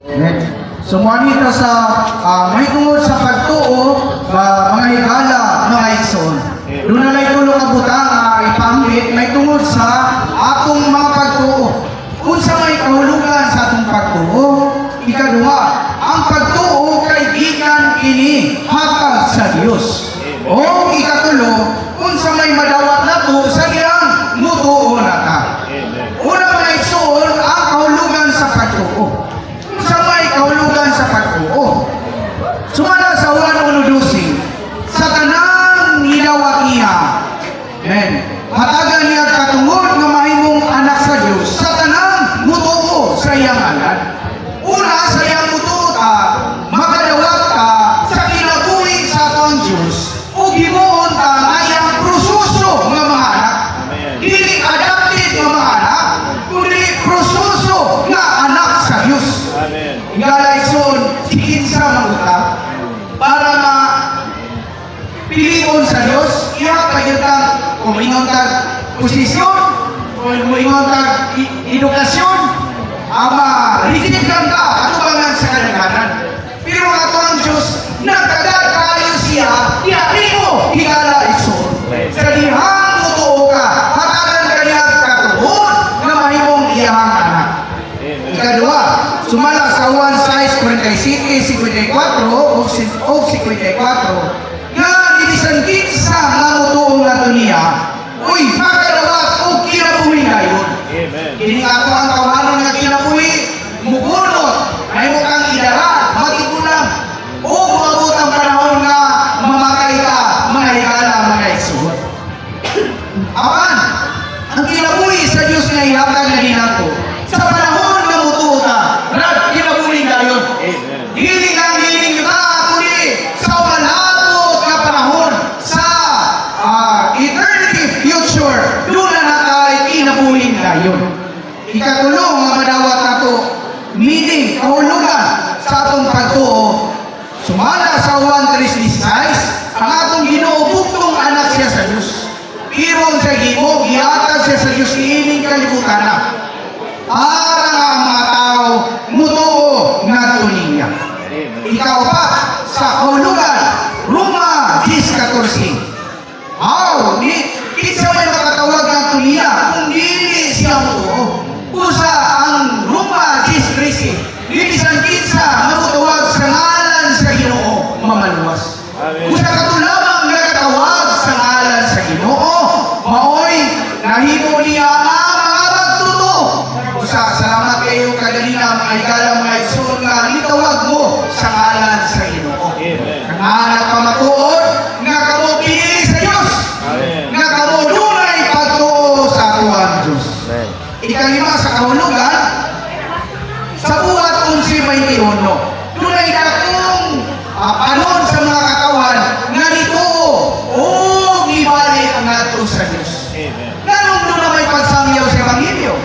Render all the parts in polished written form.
Amen. Sumuanita sa mahitungod sa pagtuo mga higala mga igsoon. Doon na lang tulong ang butang ipamit mahitungod sa atong mga pagtuo. Kung sa may kahulugan sa atong pagtuo, ikaduha, ang pagtuo kay gikan kini hatag sa Dios. O ikatulo, kung sa may madawat nato sa iyang mutuo na ka. Una mga igsoon, ang kahulugan sa pagtuo. Sa may kahulugan sa pagtuo. Sumala sa 1:12, sa tanang nilawat niya, amen, hatagan niya katungod nga mahimong anak sa Dios sa tanang mutuo sa iyang ngalan. Una sa iyang mutuo ta, makadawat ka sa kinabuhi sa atong Dios o gimuon ta nga iyang proseso nga mga anak. Dili adapted nga mga anak, kundi proseso nga anak sa Dios. Amen. Igalaison, sikinsa manguta para na pilion sa Dios, iya pagitang kung ingon tag posisyon, kung ingon tag edukasyon, ama receive lang ka, atubangan sa kalaganan. Pero ato ang Diyos, nagtagal kayo siya, iyari mo, igalaison. Sa dihang mutuo ka, hatagan kanya katuhod na mahimong iyahang anak. Ikadua, sumala sa 1:47-54 o 54, nga dilisan kinsa nga mutuong nato niya, uy, makadawat o kinabuhi ngayon. Amen. Kini ato ang kawanon nga kinabuhi, mugunot, ay mo kang idara, matigulang, o maabot ang panahon nga mamatay ka, mga higala, mga igsoon. Apan, ang kinabuhi sa Diyos nga ihatag na hinato, sa panahon nga mutuo ta, rag kinabuhi ngayon. Amen. Hiling ang hiling kita, kundi sa malabot na panahon, sa eternity future, doon na natay kinabuhin ngayon. Ikatulong nga madawat nato, meaning, kahulugan sa atong pagtuo, sumala sa 1:3-6, ang atong ginuubugtong anak siya sa Diyos. Iron sa gimo, gihatag siya sa Diyos, iining kalibutan na. Para ang mga tao, mutuo nga niya. Ikaw pa, sa kahulugan, Roma 10:14. Aw, kinsa may makatawag nga niya, kung dili siya mutuo. Usa ang Roma 10:13. Dili sang kinsa magutawag sa ngalan sa Ginoo, mamaluwas. Amen. Usa ka lamang nagkatawag sa ngalan sa Ginoo, maoy nahimo niya ang mga pagtuto. Usa, salamat kayo kaganina mga higala, mga igsoon nga nitawag mo sa ngalan sa Ginoo. Amen. Anak ka matuod, nga kamo pili sa Diyos, Amen. nga kamo dunay pagtuo sa atuang Diyos. Amen. Ikalima sa kahulugan, sa buhat 11:21, dunay dakong panon sa mga katawan nga nituo o gibalik ang ato sa Diyos. Amen. Ganun doon na may pagsangyaw sa Ebanghelyo.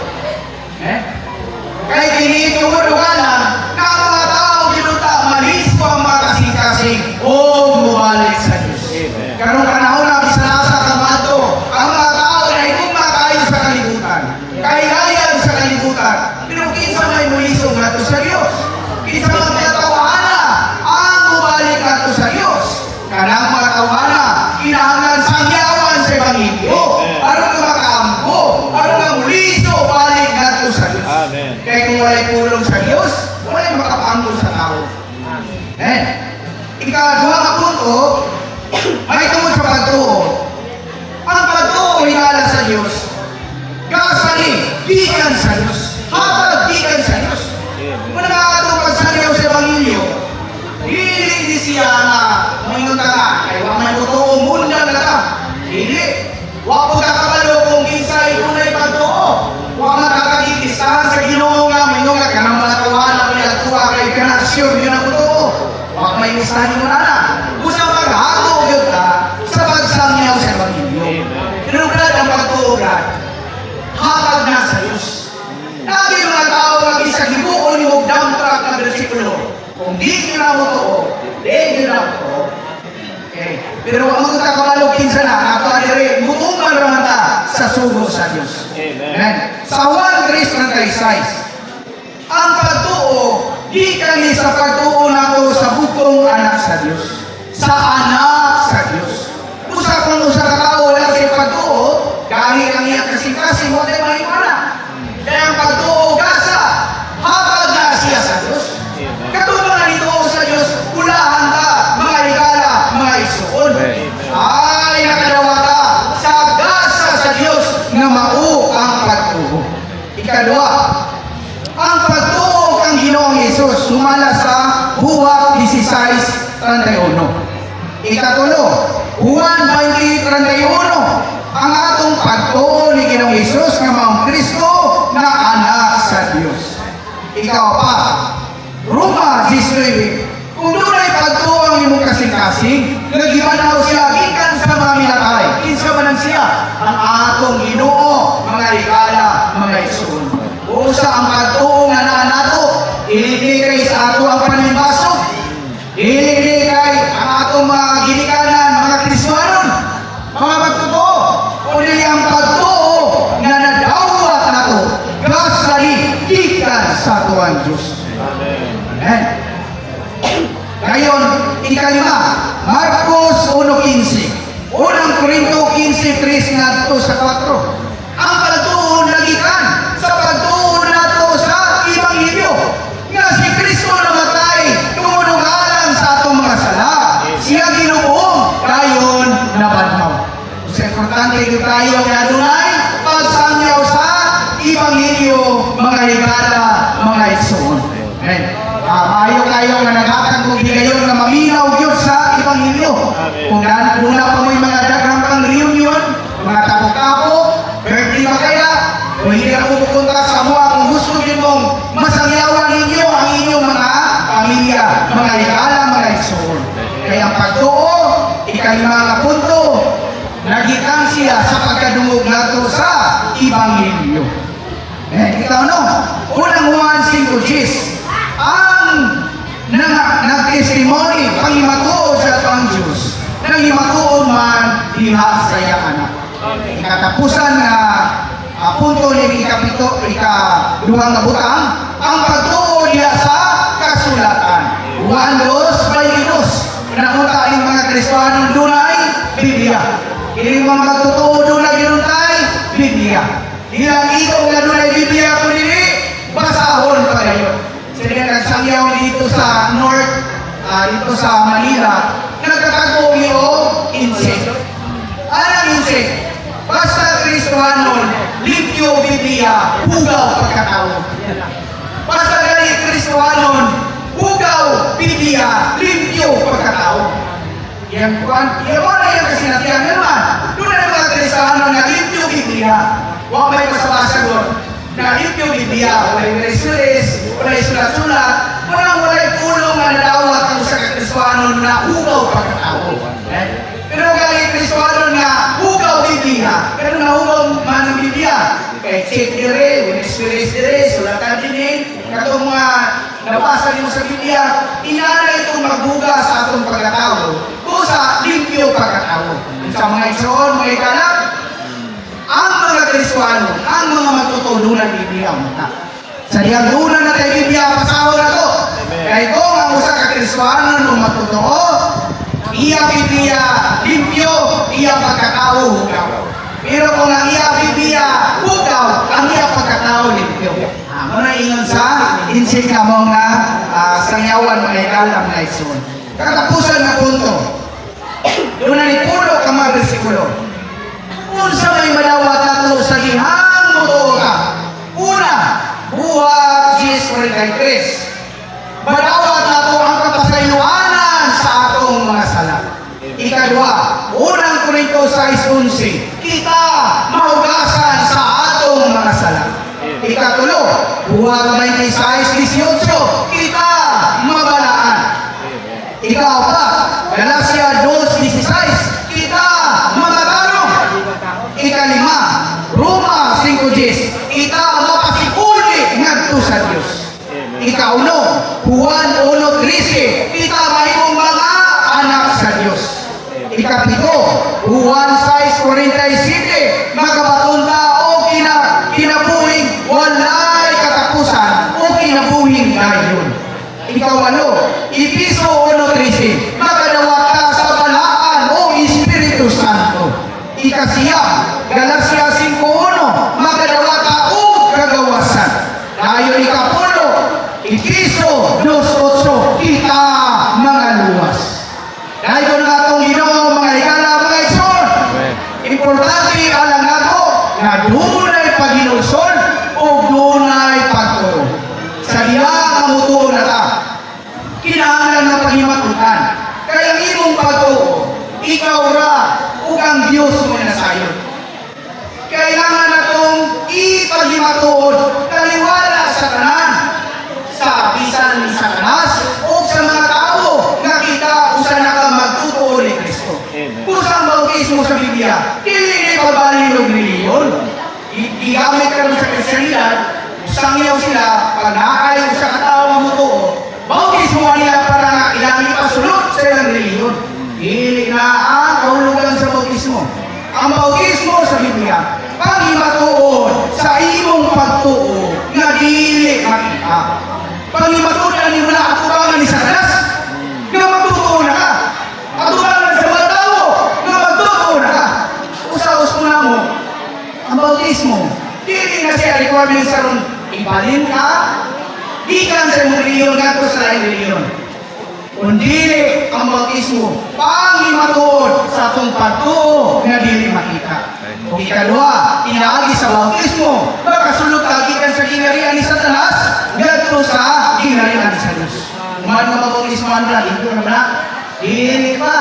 Kaya kini kahulugan na ang mga tao ginuta malis ko ang mga kasing-kasing o mubalik sa Diyos. Amen. Karong panahon na bisanasa kamato, ang mga tao ay kumakain sa kalibutan. Kahilayan sa kalibutan. Pero kinsa may muisong nato sa Diyos. Kinsa may mga tawhana ang mubalik nato sa Diyos. Kanang mga tawhana, kinahanglan sangyawan sa Ebanghelyo. Aron ka makaampo, aron ka muliso, balik nato sa Diyos. Amen. Kaya kung wala'y pulong sa Diyos, wala'y makapaampo sa tao. Ikaduha nga punto, ay tungkol sa pagtuo. Ang pagtuo hinala sa Diyos, kasali, gikan sa Diyos. Hatag, gikan sa Diyos. Kung nakakatong pagsanyaw sa Ebanghelyo, hindi siya na maingon ka nga, ay wang may totoo, mundan na ka. Hindi. Wag po kakabalo kung kinsay tunay pagtuo. Wag makakagigistahan sa Ginoo nga, maingon ka, kanang mga tawanan, may atuwa, kay kanasyon, yun ang totoo. Wag may listahan mo na na. Kung maghago yun ka, sa pagsangyaw sa Ebanghelyo. Tinugad ang pagtuo, God. Hatag na sa Diyos. Lagi mga tao ang isang gibuon mo dump truck na bersikulo. Kung di nila mo to, di nila mo to. Okay. Pero ang mga kakalog kinsa na, ato adire, mutuman raman ta sa sugo sa Diyos. Amen. Amen. Sa 1:36, ang pagtuo, di kami sa pagtuo nato sa bugtong anak sa Dios. Sa anak sa Dios. Usa kung usa ka tao wala sa pagtuo, dahil ang iyang kasing-kasing wala mahimana. Kaya ang pagtuo gasa, habag na siya sa Dios. Katulungan ito sa Dios, ulahan ka, mga higala, mga igsoon. Ay, nakadawata sa gasa sa Dios na mao ang pagtuo. Ikadua, ang pagtuo kang Ginoong Hesus sumala sa Buwak 16:31. Ikatulo, Juan 20:31, ang atong pagtuo ni Ginoong Hesus nga maong Kristo na anak sa Dios. Ikaw pa, Roma 19, kung dunay pagtuo ang imong kasing-kasing, nagimanaw siya gikan sa mga minatay. Kinsa man siya ang atong Ginoo, mga higala, mga igsoon. Usa ang pagtuo nga naa nato, ilili kay sa ato ang panimbaso, ilili kay ang atong mga ginikanan, mga Kristiyanon, mga magtotoo, kundi ang pagtuo nga nadawat nato, gasali gikan sa tuwang Diyos. Amen. Ngayon, ikalima, Marcos 1:15. Unang Korinto 15:3 ngadto sa 4. Ang pagtuo nagikan sa pagtuo nato sa Ebanghelyo nga si Kristo namatay tumunugalan sa atong mga sala. Siya ginuong dayon nabadlaw. So importante gyud tayo nga adunay pagsangyaw sa Ebanghelyo, mga higala, mga igsoon. Amen. Maayo kayo nga naghatag og higayon nga maminaw gyud sa Ebanghelyo. Kung una pa mo'y mga daghang pang reunion, mga tapok-tapok, birthday ba kaya, o hindi ka pupunta sa mua kung gusto nyo mong masangyawan ninyo ang inyong mga pamilya, mga higala, mga igsoon. Kaya ang pagtuo, ikalima nga punto, nagikan siya sa pagkadungog nato sa Ebanghelyo. Ikaw no, unang Juan 5:10, ang nag-testimony, pangimatuod sa atong Diyos, nangimatuod man diha sa iyang anak. Ikatapusan na punto ni ikaduhang nga butang, ang pagtuo niya sa kasulatan. Juan 2:22, nakuta ang mga Kristiyanong dunay Biblia. Ini mga magtutuo dunay ginuntay Biblia. Ilang ikaw nga dunay Biblia ko dili, basahon pa kayo. Sila nagsangyaw dito sa North, dito sa Manila, nagkatago yung insect. Anong insect? Basta Kristohanon, limpyo Biblia, hugaw pagkatao. Basta galing Kristohanon, hugaw Biblia, limpyo pagkatao. Yan mo na yan kasi natiyan naman. Doon na mga Kristohanon na limpyo Biblia. Huwag may pasabasa doon. Na limpyo Biblia, walay sulis, walay sulat-sulat, walay pulong na nadawat ang sa Kristohanon na hugaw pagkatao. Pero galing Kristohanon na hugaw Biblia, pero nahugaw man ang Biblia. Kaya check dire, walay sulis dire, sulatan din, katong mga nabasa din sa Biblia, inana itong maghuga sa atong pagkatao, o sa limpyo pagkatao. Sa mga igsoon, mga ikalak, ang mga Kristohano, ang mga matutunan ng Biblia muna. Sa diagunan na tayo Biblia, pasahon na to. Kaya kung ang usa ka Kristohano nung matutuo, iya Biblia limpyo, iya pagkatao hugaw. Pero kung ang iya Biblia hugaw, ang iya pagkatao limpyo. Muna ingon sa insik na mong na sangyawan mga ikalam na isun. Katapusan na punto. Doon na ni puno ka mga bersikulo. Unsa may madawat nato sa dihang motuo ka. Una, Buhat 10:43. Madawat nato ang kapasayloanan sa atong mga sala. Ikadua, unang Korinto 6:11. Kita mahugasan sa atong mga sala. Ikatulo, Buhat 26:18. Kita mabalaan. Ikaw pa, Galacia 2:16. Kita magatano. Ikalima, Roma 5:10. Kita mapasikuli ngadto sa Dios. Ikauno, Juan 1:13. Kita mahimong mga anak sa Dios. Ikapito, Juan 6:47. Magabatonda o kinabuhing walay katapusan o kinabuhing dayon. Ikawalo, Episo 1:13, makadawa ka sa balaan o Espiritu Santo. Ikasiyam, Galacia 5:1, makadawa ka o kagawasan. Dayon ikapulo, Episo 2:8, kita mga luwas. Dahil ko na itong Ginoo, mga higala, mga igsoon, importante alang ako na dunay paginulson o dunay pagturo. Sa diha ang mutuo na ta, kinahanglan na paghimatutan. Kaya imong pagtuo, ikaw ra ug ang Dios mo na sayon. Kailangan natong ipaghimatuon, taliwala sa tanan, sa bisan ni Satanas o sa mga tao na kita usa na ka magtutuo ni Kristo. Kusang bautismo sa Biblia, dili ni pabalilog reliyon. Igamit ka rin sa Kristiyanidad, sangyaw sila, pag naaayaw sa katao ang mutuo, bautismo nila para nga ilangi pasulot sa ilang reliyon. Dili na ang kahulugan sa bautismo. Ang bautismo sa Biblia, pangimatuon sa imong pagtuo na dili makita. Pangimatuon ni mo na atubangan ni Satanas, nga magtutuo na ka. Atubangan sa mga tao, nga magtutuo na ka. Usaos mo na mo, ang bautismo, dili na siya requirement sa ron, ibalin ka, di ka sa imong reliyon, gato sa laing reliyon. Kundi ang bautismo, pangimatuon sa atong pagtuo na dili makita. O ikadua, inaagi sa bautismo, makasulog kagikan sa ginarian ni Satanas, gato sa ginarian sa Diyos. Umano nga bautismo na, dito na ba? Dili pa.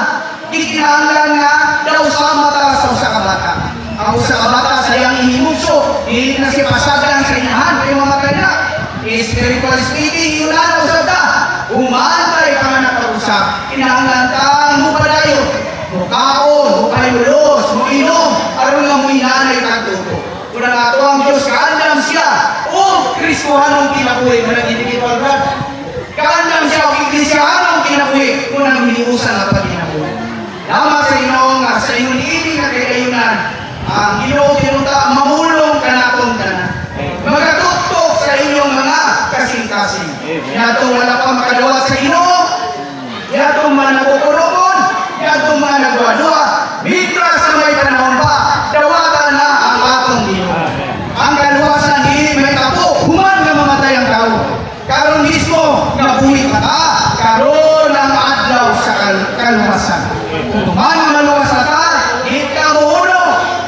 Di kinahanglan nga daw sa mata sa usa ka bata. Ang usa ka bata sa iyang ihimugso, dili na siya pasagan sa inahan, kaya mamatay na. Spiritual speaking, yun na usap ta. Umantay ka nga nakausap, kinahanglan kang mupadayo. Mukaon, mukayulos, muinom, aron nga muinanay kagtuto. Kung ang ato ang Diyos, kaandam siya, o Kristohanong kinabuhi, walang individual God. Kaandam siya, o Kristohanong kinabuhi, kung ang hiniusan na pagkinabuhi. Lama sa Ginoo nga, sa inyong ining na kayayunan, ang Ginoo tinuta, mamulong ka na itong tanan. Magatutok sa inyong mga kasing-kasing. Yatong wala pa makadawa sa Ginoo, yatong mga nakukulungon, yatong mga nagwa-dua, mitra sa may panahon pa, dawatan na ang atong Ginoo. Ang kaluwasan dili may tapo, human nga mamatay ang tao. Karon mismo nabuhi ka ta, karon ang adlaw sa kaluwasan. Kung human nga maluwas na ta, di ka muuno,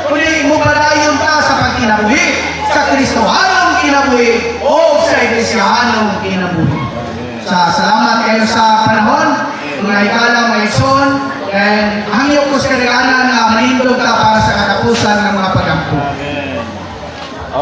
kundi mo padayon ka sa pagkinabuhi, sa Kristohanong kinabuhi o sa Iglesiahanong kinabuhi. Salamat kayo sa panahon, mga ikalang mga igsoon, and hangyo ko sa kaganan na manindog ka para sa katapos